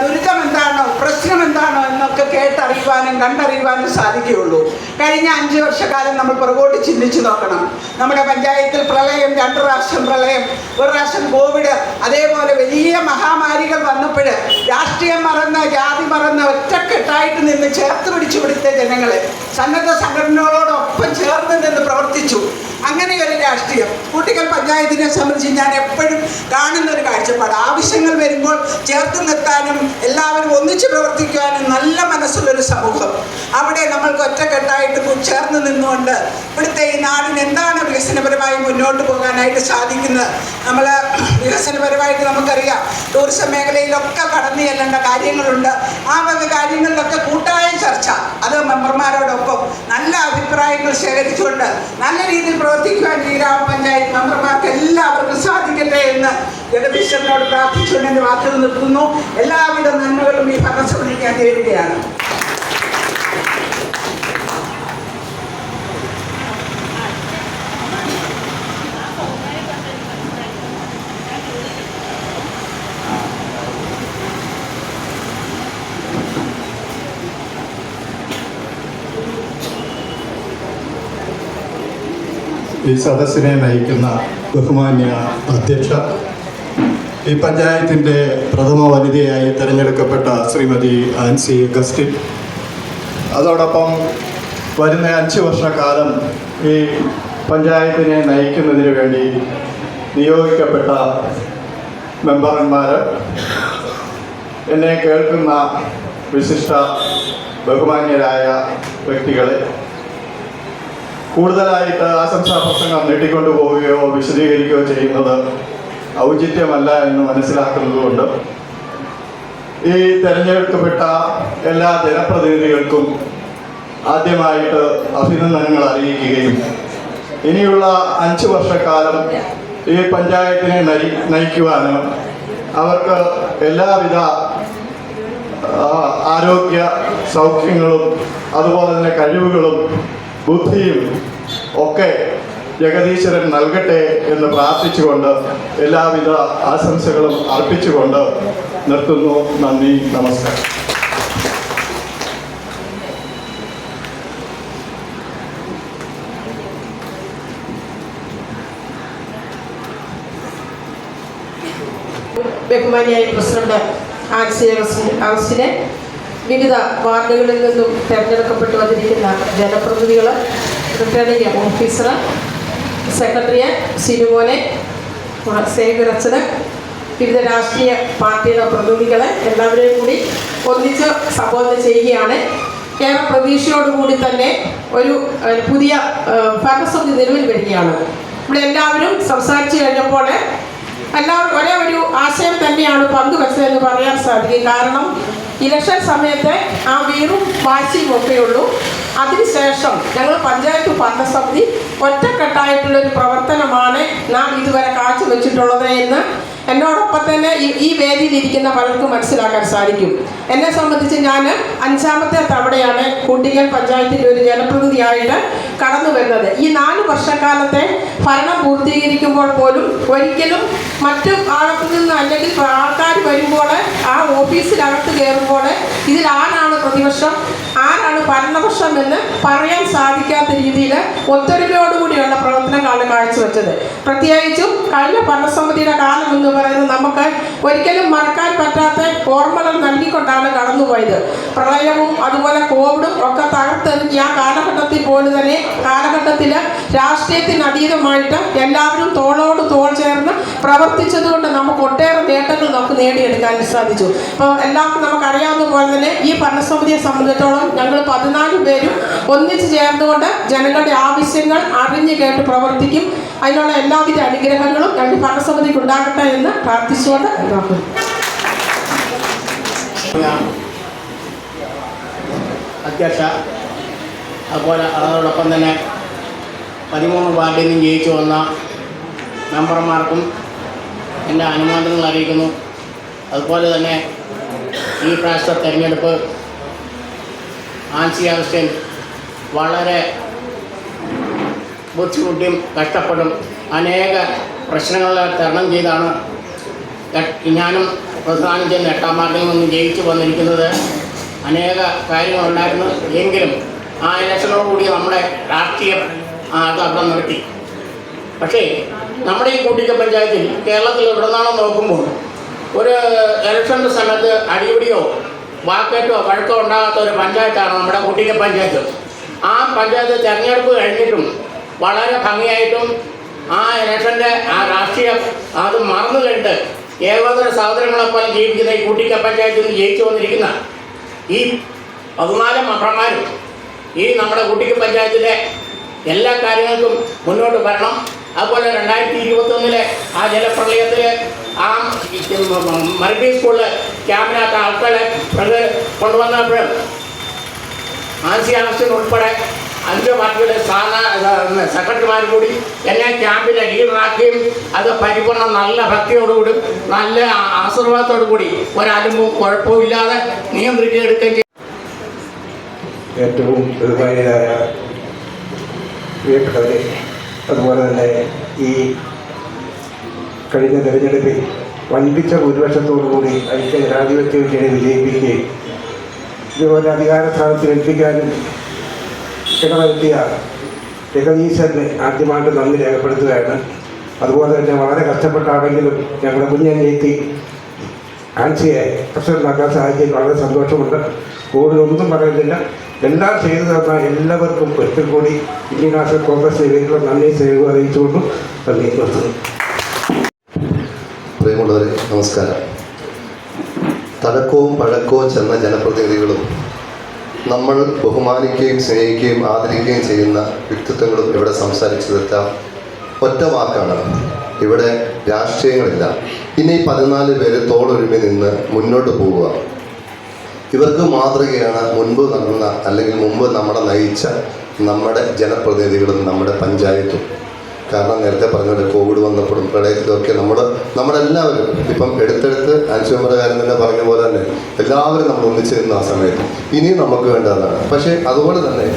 ദുരിതം എന്താണോ, പ്രശ്നം എന്താണോ എന്നൊക്കെ കേട്ടറിയുവാനും കണ്ടറിയുവാനും സാധിക്കുകയുള്ളൂ. കഴിഞ്ഞ 5 വർഷക്കാലം നമ്മൾ പുറകോട്ട് ചിന്തിച്ചു നോക്കണം. നമ്മുടെ പഞ്ചായത്തിൽ പ്രളയം, 2 പ്രാവശ്യം പ്രളയം, ഒരു പ്രാവശ്യം കോവിഡ്, അതേപോലെ വലിയ മഹാമാരികൾ വന്നപ്പോൾ രാഷ്ട്രീയം മറന്ന് ജാതി മറന്ന് ഒറ്റക്കെട്ടായിട്ട് നിന്ന് ചേർത്ത് പിടിച്ചു പിടിച്ച ജനങ്ങളെ സന്നദ്ധ സംഘടനകളോടൊപ്പം ചേർന്ന് നിന്ന് പ്രവർത്തിച്ചു. അങ്ങനെ ഒരു രാഷ്ട്രീയം കൂട്ടിക്കൽ പഞ്ചായത്തിനെ സംബന്ധിച്ച് ഞാൻ എപ്പോഴും കാണുന്ന ഒരു കാഴ്ചപ്പാട്, ആവശ്യങ്ങൾ വരുമ്പോൾ ചേർത്ത് നിർത്താനും എല്ലാവരും ഒന്നിച്ച് പ്രവർത്തിക്കുവാനും നല്ല മനസ്സുള്ളൊരു സമൂഹം. അവിടെ നമ്മൾക്ക് ഒറ്റക്കെട്ടായിട്ട് ചേർന്ന് നിന്നുകൊണ്ട് ഇവിടുത്തെ ഈ നാടിന് എന്താണ് വികസനപരമായി മുന്നോട്ട് പോകാനായിട്ട് സാധിക്കുന്നത്. നമ്മൾ വികസനപരമായിട്ട് നമുക്കറിയാം, ടൂറിസം മേഖലയിലൊക്കെ കടന്നു ചെല്ലേണ്ട കാര്യങ്ങളുണ്ട്. ആ വക കാര്യങ്ങളിലൊക്കെ കൂട്ടായ ചർച്ച, അത് മെമ്പർമാരോടൊപ്പം നല്ല അഭിപ്രായങ്ങൾ ശേഖരിച്ചുകൊണ്ട് നല്ല രീതിയിൽ പ്രവർത്തിക്കുവാൻ ഈ ഗ്രാമപഞ്ചായത്ത് മെമ്പർമാർക്ക് എല്ലാവർക്കും സാധിക്കട്ടെ എന്ന് ജഗദീശ്വരനോട് പ്രാർത്ഥിച്ചുകൊണ്ട് എൻ്റെ വാക്കുകൾ നിർത്തുന്നു. എല്ലാവിധ നന്മകളും ഈ ഭരണസമിതിക്ക് ഞാൻ നേരുകയാണ്. ഈ സദസ്സിനെ നയിക്കുന്ന ബഹുമാന്യ അധ്യക്ഷ, ഈ പഞ്ചായത്തിൻ്റെ പ്രഥമ വനിതയായി തിരഞ്ഞെടുക്കപ്പെട്ട ശ്രീമതി ആൻസി അഗസ്റ്റിൻ, അതോടൊപ്പം വരുന്ന 5 വർഷക്കാലം ഈ പഞ്ചായത്തിനെ നയിക്കുന്നതിന് വേണ്ടി നിയോഗിക്കപ്പെട്ട മെമ്പർമാർ, എന്നെ കേൾക്കുന്ന വിശിഷ്ട ബഹുമാന്യരായ വ്യക്തികളെ, കൂടുതലായിട്ട് ആശംസാ പ്രസംഗം നീട്ടിക്കൊണ്ടു പോവുകയോ വിശദീകരിക്കുകയോ ചെയ്യുന്നത് ഔചിത്യമല്ല എന്ന് മനസ്സിലാക്കുന്നതുകൊണ്ട് ഈ തിരഞ്ഞെടുക്കപ്പെട്ട എല്ലാ ജനപ്രതിനിധികൾക്കും ആദ്യമായിട്ട് അഭിനന്ദനങ്ങൾ അറിയിക്കുകയും ഇനിയുള്ള 5 വർഷക്കാലം ഈ പഞ്ചായത്തിനെ നയിക്കുവാനും അവർക്ക് എല്ലാവിധ ആരോഗ്യ സൗഖ്യങ്ങളും അതുപോലെ തന്നെ കഴിവുകളും ബുദ്ധിയും ഒക്കെ ജഗദീശ്വരൻ നൽകട്ടെ എന്ന് പ്രാർത്ഥിച്ചുകൊണ്ട് എല്ലാവിധ ആശംസകളും അർപ്പിച്ചുകൊണ്ട് നിർത്തുന്നു. നന്ദി, നമസ്കാരം. ബഹുമാനിയായ പ്രസിഡന്റ് ആൻസി അഗസ്റ്റിനെ, വിവിധ വാർഡുകളിൽ നിന്നും തിരഞ്ഞെടുക്കപ്പെട്ടു വന്നിരിക്കുന്ന ജനപ്രതിനിധികൾ, റിട്ടേണിംഗ് ഓഫീസർ, സെക്രട്ടറിയെ, സിനുമോനെ, സേവ്യറച്ചന്, വിവിധ രാഷ്ട്രീയ പാർട്ടിയുടെ പ്രതിനിധികളെ എല്ലാവരെയും കൂടി ഒന്നിച്ച് സംബോധന ചെയ്യുകയാണ്. ഏറെ പ്രതീക്ഷയോടുകൂടി തന്നെ ഒരു പുതിയ ഭരണസമിതി നിലവിൽ വരികയാണ്. ഇവിടെ എല്ലാവരും സംസാരിച്ചു കഴിഞ്ഞപ്പോൾ എല്ലാവരും ഒരേ ഒരു ആശയം തന്നെയാണ് പങ്കുവച്ചതെന്ന് പറയാൻ സാധിക്കും. കാരണം ഇലക്ഷൻ സമയത്ത് ആ വീറും വാശിയും ഒക്കെയുള്ളൂ. അതിനുശേഷം ഞങ്ങൾ പഞ്ചായത്ത് ഭരണസമിതി ഒറ്റക്കെട്ടായിട്ടുള്ളൊരു പ്രവർത്തനമാണ് നാം ഇതുവരെ കാഴ്ചവെച്ചിട്ടുള്ളത് എന്ന് എന്നോടൊപ്പം തന്നെ ഈ വേദിയിലിരിക്കുന്ന പലർക്കും മനസ്സിലാക്കാൻ സാധിക്കും. എന്നെ സംബന്ധിച്ച് ഞാൻ 5ാമത്തെ തവണയാണ് കൂട്ടിക്കൽ പഞ്ചായത്തിൻ്റെ ഒരു ജനപ്രതിനിധിയായിട്ട് കടന്നു വരുന്നത്. ഈ 4 വർഷക്കാലത്തെ ഭരണം പൂർത്തീകരിക്കുമ്പോൾ പോലും ഒരിക്കലും മറ്റു ആളത്തു നിന്ന് അല്ലെങ്കിൽ ആൾക്കാർ വരുമ്പോൾ ആ ഓഫീസിനകത്ത് കയറുമ്പോൾ ഇതിൽ ആരാണ് പ്രതിപക്ഷം, ആരാണ് ഭരണപക്ഷം എന്ന് പറയാൻ സാധിക്കാത്ത രീതിയിൽ ഒത്തൊരുമയോടുകൂടിയുള്ള പ്രവർത്തനങ്ങളാണ് കാഴ്ചവെച്ചത്. പ്രത്യേകിച്ചും കഴിഞ്ഞ ഭരണസമിതിയുടെ കാലം എന്ന് പറയുന്നത് നമുക്ക് ഒരിക്കലും മറക്കാൻ പറ്റാത്ത ഓർമ്മകൾ നൽകിക്കൊണ്ടാണ് കടന്നുപോയത്. പ്രളയവും അതുപോലെ കോവിഡും ഒക്കെ തകർത്തെറിഞ്ഞ് ആ കാലഘട്ടത്തിൽ പോലും തന്നെ കാലഘട്ടത്തിൽ രാഷ്ട്രീയത്തിന് അതീതമായിട്ട് എല്ലാവരും തോളോട് തോൾ ചേർന്ന് പ്രവർത്തിച്ചതുകൊണ്ട് നമുക്ക് ഒട്ടേറെ നേട്ടങ്ങൾ നമുക്ക് നേടിയെടുക്കാൻ സാധിച്ചു. അപ്പോൾ എല്ലാവർക്കും നമുക്കറിയാവുന്ന പോലെ തന്നെ ഈ ഭരണസമിതിയെ സംബന്ധിച്ചിടത്തോളം ഞങ്ങൾ 14 പേരും ഒന്നിച്ച് ചേർന്നുകൊണ്ട് ജനങ്ങളുടെ ആവശ്യങ്ങൾ അറിഞ്ഞു കേട്ട് പ്രവർത്തിക്കും. അതിനുള്ള എല്ലാവിധ അനുഗ്രഹങ്ങളും ഞങ്ങൾ ഭരണസമിതിക്ക് ഉണ്ടാകട്ടെ എന്ന് പ്രാർത്ഥിച്ചുകൊണ്ട് നോക്കുന്നു. അധ്യക്ഷ, അതുപോലെ അതോടൊപ്പം തന്നെ 13 വാർഡിൽ നിന്നും ജയിച്ചു വന്ന മെമ്പർമാർക്കും എൻ്റെ അനുമോദനങ്ങൾ അറിയിക്കുന്നു. അതുപോലെ തന്നെ ഈ പ്രാവശ്യത്തെ തെരഞ്ഞെടുപ്പ് ആൻസി അഗസ്റ്റിൻ വളരെ ബുദ്ധിമുട്ടിയും കഷ്ടപ്പെടും അനേക പ്രശ്നങ്ങൾ തരണം ചെയ്താണ് ഞാനും പ്രധാനം ചെയ്യുന്ന 8ാം വാർഡിൽ നിന്ന് ജയിച്ചു വന്നിരിക്കുന്നത്. അനേക കാര്യങ്ങളുണ്ടായിരുന്നു. എങ്കിലും ആ ഇലക്ഷനോടുകൂടി നമ്മുടെ രാഷ്ട്രീയം അവിടെ നിർത്തി. പക്ഷേ നമ്മുടെ ഈ കൂട്ടിക്കൽ പഞ്ചായത്തിൽ കേരളത്തിൽ എവിടെ നിന്നാണോ നോക്കുമ്പോൾ ഒരു ഇലക്ഷൻ്റെ സമയത്ത് അടിപിടിയോ വാക്കേറ്റോ വഴക്കോ ഉണ്ടാകാത്ത ഒരു പഞ്ചായത്താണ് നമ്മുടെ കൂട്ടിക്കൽ പഞ്ചായത്ത്. ആ പഞ്ചായത്ത് തിരഞ്ഞെടുപ്പ് കഴിഞ്ഞിട്ടും വളരെ ഭംഗിയായിട്ടും ആ ഇലക്ഷൻ്റെ ആ രാഷ്ട്രീയം അത് മറന്നു കഴിഞ്ഞിട്ട് ഏകോദര സഹോദരങ്ങളെപ്പോലെ ജീവിക്കുന്ന ഈ കൂട്ടിക്കൽ പഞ്ചായത്തിൽ നിന്ന് ജയിച്ചു വന്നിരിക്കുന്ന ഈ 14 മെമ്പർമാരും ഈ നമ്മുടെ കൂട്ടിക്കൽ പഞ്ചായത്തിലെ എല്ലാ കാര്യങ്ങൾക്കും മുന്നോട്ട് വരണം. അതുപോലെ 2021 ആ ജലപ്രളയത്തിൽ ആ മരബി സ്കൂളിൽ ക്യാമ്പിനകത്ത് ആൾക്കാരെ കൊണ്ടുവന്നപ്പോൾ ആൻസി അഗസ്റ്റിൻ ഉൾപ്പെടെ 5 പാർട്ടിയുടെ സെക്രട്ടറിമാർ കൂടി എന്നെ ക്യാമ്പിലെ ലീഡറാക്കുകയും അത് പരിപൂർണ്ണ നല്ല ഭക്തിയോടുകൂടി നല്ല ആശീർവാദത്തോടു കൂടി ഒരലുമ്പും കുഴപ്പമില്ലാതെ നിയന്ത്രിച്ചെടുക്കുകയും ചെയ്യും. ഏറ്റവും ബഹുമാന്യരായ പ്രിയപ്പെട്ടവരെ, അതുപോലെ തന്നെ ഈ കഴിഞ്ഞ തെരഞ്ഞെടുപ്പിൽ വൻപിച്ച ഭൂരിപക്ഷത്തോടുകൂടി ഐക്യ ജനാധിപത്യ മുന്നണി വിജയിപ്പിക്കുകയും ഇതുപോലെ അധികാര സ്ഥാനത്ത് ഏൽപ്പിക്കാനും ഇടവരുത്തിയ ജഗദീശന് ആദ്യമായിട്ട് നന്ദി രേഖപ്പെടുത്തുകയാണ്. അതുപോലെ തന്നെ വളരെ കഷ്ടപ്പെട്ടാണെങ്കിലും ഞങ്ങളുടെ കുഞ്ഞനിയത്തി ആൻസിയെ പ്രസിഡന്റാക്കാൻ സാധിച്ചതിൽ വളരെ സന്തോഷമുണ്ട്. കൂടുതലൊന്നും പറയുന്നില്ല. എല്ലാം ചെയ്തു തന്ന എല്ലാവർക്കും ഒരിക്കൽ കൂടി ഇന്ത്യൻ നാഷണൽ കോൺഗ്രസ് വേദിയിലുള്ള നന്ദി സേവ അറിയിച്ചുകൊണ്ടും നന്ദി നിർത്തുന്നു. പ്രിയമുള്ളവരെ, നമസ്കാരം. തഴക്കവും പഴക്കവും ചെന്ന ജനപ്രതിനിധികളും നമ്മൾ ബഹുമാനിക്കുകയും സ്നേഹിക്കുകയും ആദരിക്കുകയും ചെയ്യുന്ന വ്യക്തിത്വങ്ങളും ഇവിടെ സംസാരിച്ചതെല്ലാം ഒറ്റ വാക്കാണ്: ഇവിടെ രാഷ്ട്രീയങ്ങളില്ല. ഇനി 14 പേര് തോളൊരുമി നിന്ന് മുന്നോട്ട് പോവുക. ഇവർക്ക് മാതൃകയാണ് മുൻപ് നടന്ന അല്ലെങ്കിൽ മുമ്പ് നമ്മളെ നയിച്ച നമ്മുടെ ജനപ്രതിനിധികളും നമ്മുടെ പഞ്ചായത്തും. കാരണം നേരത്തെ പറഞ്ഞ കോവിഡ് വന്നപ്പോഴും പ്രളയത്തിലൊക്കെ നമ്മളെല്ലാവരും ഇപ്പം എടുത്തെടുത്ത് ആൻസിയമ്മയുടെ കാര്യം തന്നെ പറഞ്ഞ പോലെ തന്നെ എല്ലാവരും നമ്മൾ ഒന്നിച്ചിരുന്ന ആ സമയത്ത് ഇനിയും നമുക്ക് വേണ്ടതാണ്. പക്ഷേ അതുപോലെ തന്നെ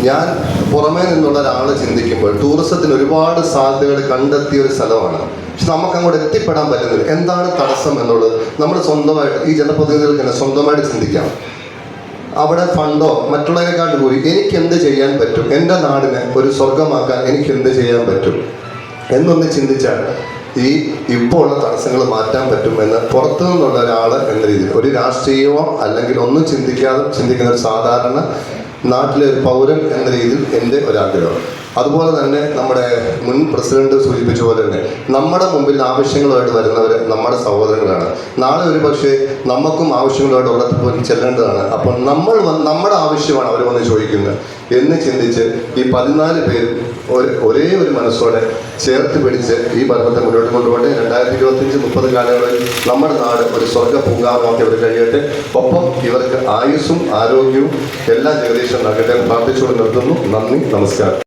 ഞാൻ പുറമേ നിന്നുള്ള ഒരാൾ ചിന്തിക്കുമ്പോൾ ടൂറിസത്തിന് ഒരുപാട് സാധ്യതകൾ കണ്ടെത്തിയ ഒരു സ്ഥലമാണ്. പക്ഷെ നമുക്കങ്ങോട്ട് എത്തിപ്പെടാൻ പറ്റുന്നില്ല. എന്താണ് തടസ്സം എന്നുള്ളത് നമ്മൾ സ്വന്തമായിട്ട് ഈ ജനപ്രതിനിധികൾക്ക് തന്നെ സ്വന്തമായിട്ട് ചിന്തിക്കാം. അവിടെ ഫണ്ടോ മറ്റുള്ളതിനെക്കാട്ട് പോയി എനിക്ക് എന്ത് ചെയ്യാൻ പറ്റും, എൻ്റെ നാടിനെ ഒരു സ്വർഗമാക്കാൻ എനിക്ക് എന്ത് ചെയ്യാൻ പറ്റും എന്നൊന്ന് ചിന്തിച്ചാൽ ഇപ്പോൾ ഉള്ള തടസ്സങ്ങൾ മാറ്റാൻ പറ്റുമെന്ന് പുറത്തു നിന്നുള്ള ഒരാൾ എന്ന രീതിയിൽ, ഒരു രാഷ്ട്രീയമോ അല്ലെങ്കിൽ ഒന്നും ചിന്തിക്കുന്ന ഒരു സാധാരണ നാട്ടിലെ ഒരു പൗരൻ എന്ന രീതിയിൽ എൻ്റെ ഒരാഗ്രഹം. അതുപോലെ തന്നെ നമ്മുടെ മുൻ പ്രസിഡന്റ് സൂചിപ്പിച്ച പോലെ തന്നെ നമ്മുടെ മുമ്പിൽ ആവശ്യങ്ങളുമായിട്ട് വരുന്നവർ നമ്മുടെ സഹോദരങ്ങളാണ്. നാളെ ഒരു പക്ഷേ നമുക്കും ആവശ്യങ്ങളുമായിട്ട് ഉള്ളപ്പോൾ ചെല്ലേണ്ടതാണ്. അപ്പോൾ നമ്മുടെ ആവശ്യമാണ് അവർ വന്ന് ചോദിക്കുന്നത് എന്ന് ചിന്തിച്ച് ഈ 14 പേരും ഒരേ ഒരു മനസ്സോടെ ചേർത്ത് പിടിച്ച് ഈ ഭരണത്തെ മുന്നോട്ട് കൊണ്ടുപോകട്ടെ. 2025-30 കാലയളവിൽ നമ്മുടെ നാട് ഒരു സ്വർഗ്ഗ പൂങ്കാവനമാക്കി അവർ കഴിയട്ടെ. ഒപ്പം ഇവർക്ക് ആയുസ്സും ആരോഗ്യവും എല്ലാം ജഗദീശൻ നൽകട്ടെ പ്രാർത്ഥിച്ചുകൊണ്ട് നിർത്തുന്നു. നന്ദി, നമസ്കാരം.